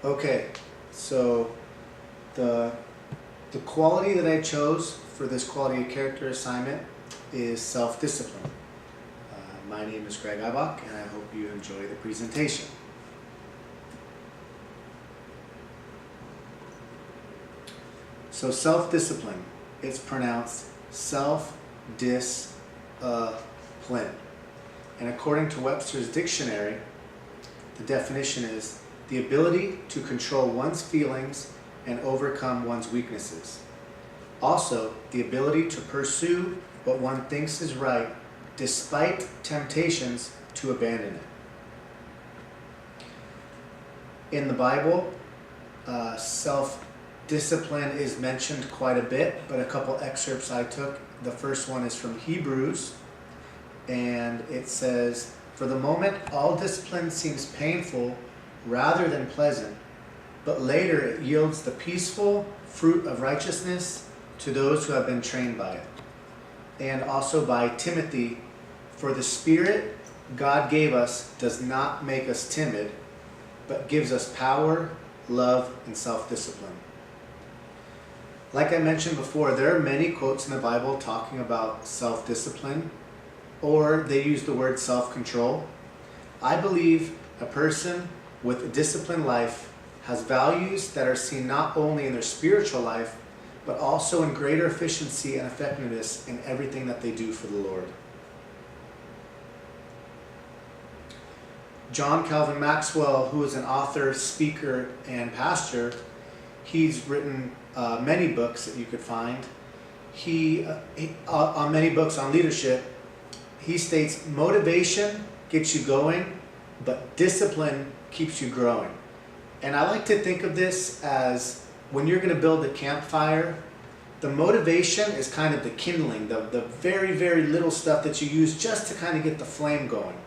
Okay, so the quality that I chose for this quality of character assignment is self-discipline. My name is Greg Ibach, and I hope you enjoy the presentation. So self-discipline, it's pronounced self-dis-plan. And according to Webster's dictionary, the definition is the ability to control one's feelings and overcome one's weaknesses. Also, the ability to pursue what one thinks is right despite temptations to abandon it. In the Bible, self-discipline is mentioned quite a bit, but a couple excerpts I took. The first one is from Hebrews, and it says, "For the moment, all discipline seems painful rather than pleasant, but later it yields the peaceful fruit of righteousness to those who have been trained by it." And also by Timothy, "For the Spirit God gave us does not make us timid, but gives us power, love, and self-discipline." Like I mentioned before, there are many quotes in the Bible talking about self-discipline, or they use the word self-control. I believe a person with a disciplined life has values that are seen not only in their spiritual life, but also in greater efficiency and effectiveness in everything that they do for the Lord. John Calvin Maxwell, who is an author, speaker, and pastor, he's written many books that you could find. On many books on leadership, he states, motivation gets you going, but discipline keeps you growing. And I like to think of this as when you're going to build a campfire, the motivation is kind of the kindling, the very, very little stuff that you use just to kind of get the flame going.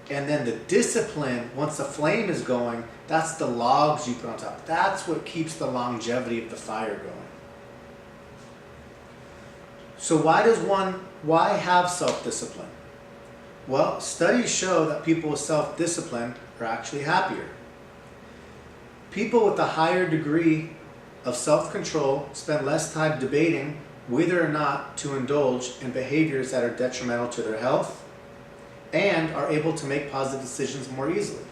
And then the discipline, once the flame is going, that's the logs you put on top. That's what keeps the longevity of the fire going. So why have self-discipline? Well, studies show that people with self-discipline are actually happier. People with a higher degree of self-control spend less time debating whether or not to indulge in behaviors that are detrimental to their health, and are able to make positive decisions more easily.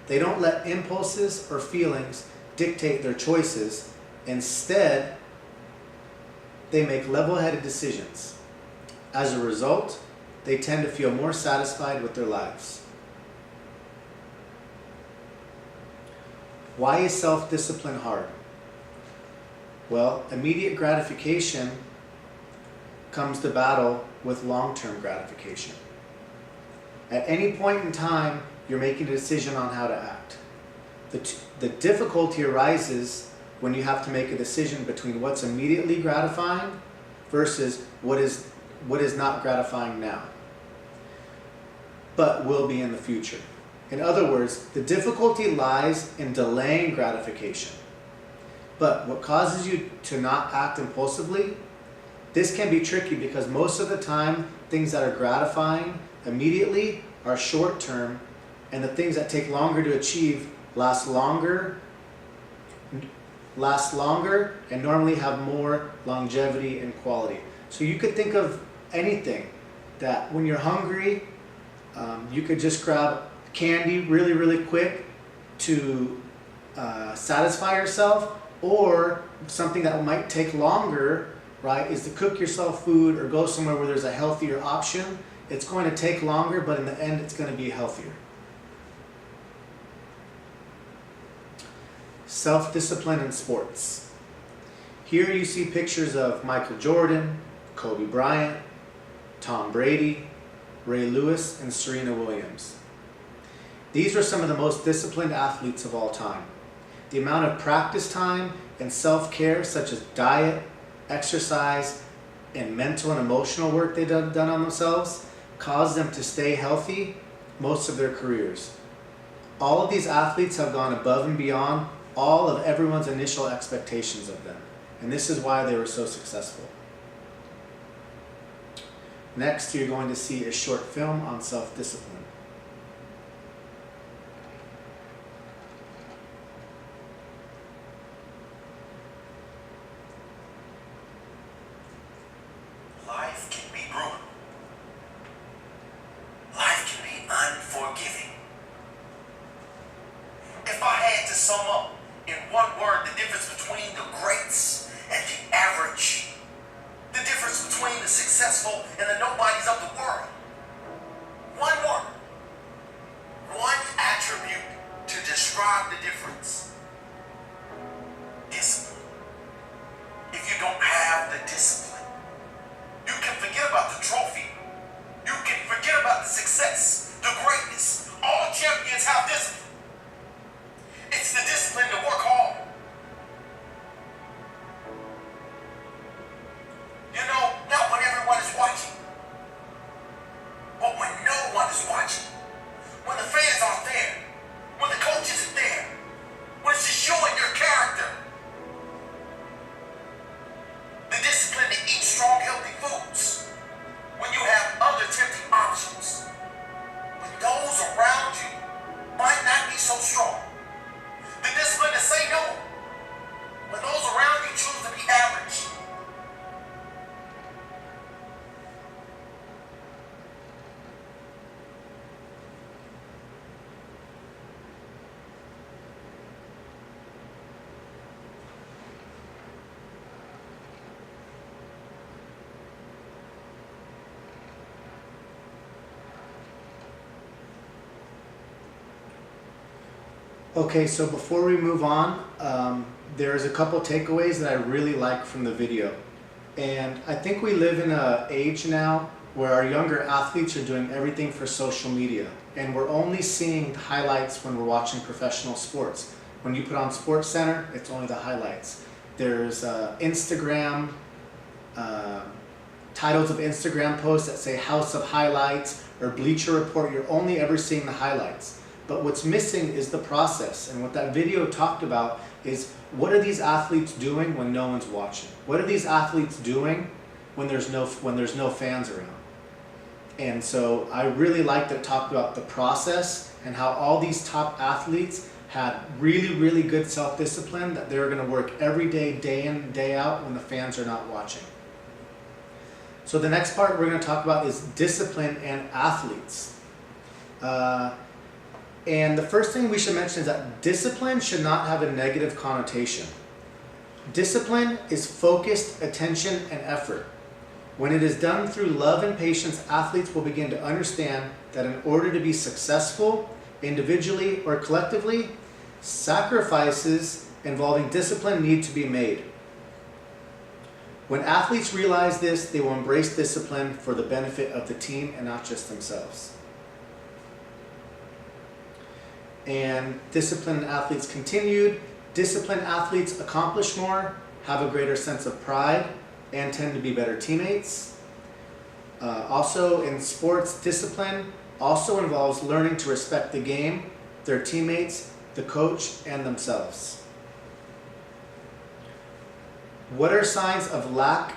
They don't let impulses or feelings dictate their choices. Instead, they make level-headed decisions. As a result, they tend to feel more satisfied with their lives. Why is self-discipline hard? Well, immediate gratification comes to battle with long-term gratification. At any point in time, you're making a decision on how to act. The difficulty arises when you have to make a decision between what's immediately gratifying versus what is not gratifying now, but will be in the future. In other words, the difficulty lies in delaying gratification. But what causes you to not act impulsively, this can be tricky because most of the time, things that are gratifying immediately are short term, and the things that take longer to achieve last longer, and normally have more longevity and quality. So you could think of anything that when you're hungry, you could just grab candy really, really quick to satisfy yourself, or something that might take longer, right, is to cook yourself food or go somewhere where there's a healthier option. It's going to take longer, but in the end, it's going to be healthier. Self-discipline in sports. Here you see pictures of Michael Jordan, Kobe Bryant, Tom Brady, Ray Lewis, and Serena Williams. These are some of the most disciplined athletes of all time. The amount of practice time and self-care, such as diet, exercise, and mental and emotional work they've done on themselves, caused them to stay healthy most of their careers. All of these athletes have gone above and beyond all of everyone's initial expectations of them. And this is why they were so successful. Next, you're going to see a short film on self-discipline. life can be brutal. Life can be unforgiving. If I had to sum up in one word the difference between the greats and the average, the difference between the successful and the nobodies of the world, one word, one attribute to describe the difference: discipline. If you don't have the discipline, you can forget about the trophy. You can forget about the success, the greatness. All champions have discipline. It's the discipline to work hard. You know, not when everyone is watching, but when no one is watching. When the fans aren't there, when the coach isn't there, when it's just showing your character. The discipline to eat strong, healthy foods when you have other tempting options. When those around you might not be so strong. The discipline to say no when those around you choose to be average. Okay, so before we move on, there's a couple takeaways that I really like from the video. And I think we live in an age now where our younger athletes are doing everything for social media. And we're only seeing highlights when we're watching professional sports. When you put on Sports Center, it's only the highlights. There's Instagram, titles of Instagram posts that say House of Highlights or Bleacher Report. You're only ever seeing the highlights. But what's missing is the process. And what that video talked about is, what are these athletes doing when no one's watching? What are these athletes doing when there's no fans around? And so I really liked that it talked about the process and how all these top athletes had really, really good self-discipline, that they were going to work every day, day in, day out, when the fans are not watching. So the next part we're going to talk about is discipline and athletes. And the first thing we should mention is that discipline should not have a negative connotation. Discipline is focused attention and effort. When it is done through love and patience, athletes will begin to understand that in order to be successful, individually or collectively, sacrifices involving discipline need to be made. When athletes realize this, they will embrace discipline for the benefit of the team and not just themselves. And disciplined athletes continued. Disciplined athletes accomplish more, have a greater sense of pride, and tend to be better teammates. Also in sports, discipline also involves learning to respect the game, their teammates, the coach, and themselves. What are signs of lack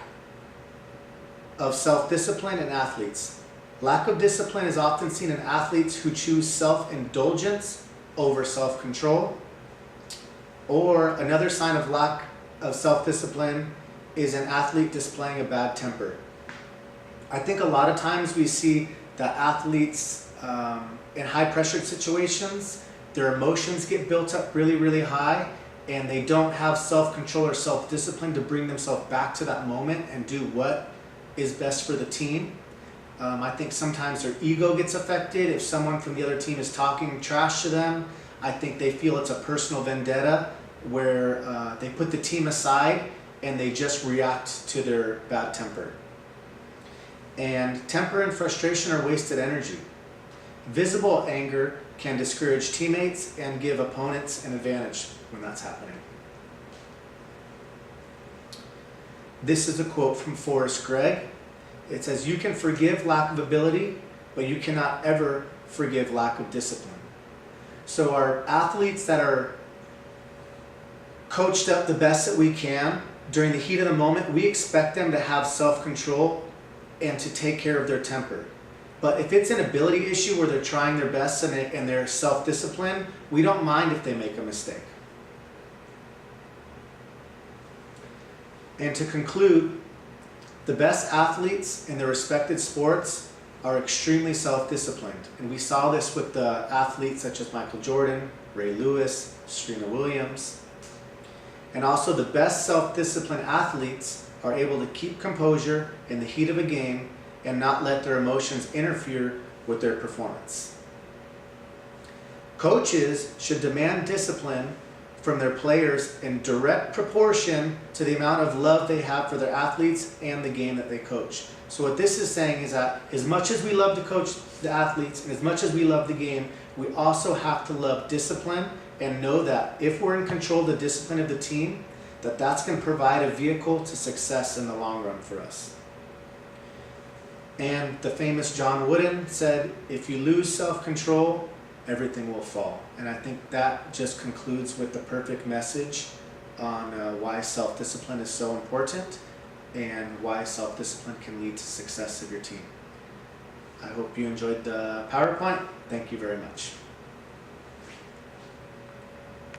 of self-discipline in athletes? Lack of discipline is often seen in athletes who choose self-indulgence over self-control. Or another sign of lack of self-discipline is an athlete displaying a bad temper. I think a lot of times we see that athletes in high-pressured situations, their emotions get built up really, really high, and they don't have self-control or self-discipline to bring themselves back to that moment and do what is best for the team. I think sometimes their ego gets affected. If someone from the other team is talking trash to them, I think they feel it's a personal vendetta where they put the team aside and they just react to their bad temper. And temper and frustration are wasted energy. Visible anger can discourage teammates and give opponents an advantage when that's happening. This is a quote from Forrest Gregg. It says, "You can forgive lack of ability, but you cannot ever forgive lack of discipline." So our athletes that are coached up the best that we can, during the heat of the moment, we expect them to have self-control and to take care of their temper. But if it's an ability issue where they're trying their best and they're self-disciplined, we don't mind if they make a mistake. And to conclude, The best athletes in their respected sports are extremely self-disciplined. And we saw this with the athletes such as Michael Jordan, Ray Lewis, Serena Williams. And also the best self-disciplined athletes are able to keep composure in the heat of a game and not let their emotions interfere with their performance. Coaches should demand discipline from their players in direct proportion to the amount of love they have for their athletes and the game that they coach. So what this is saying is that as much as we love to coach the athletes and as much as we love the game, we also have to love discipline and know that if we're in control of the discipline of the team, that's going to provide a vehicle to success in the long run for us. And the famous John Wooden said, if you lose self-control, everything will fall. And I think that just concludes with the perfect message on why self-discipline is so important and why self-discipline can lead to success of your team. I hope you enjoyed the PowerPoint. Thank you very much.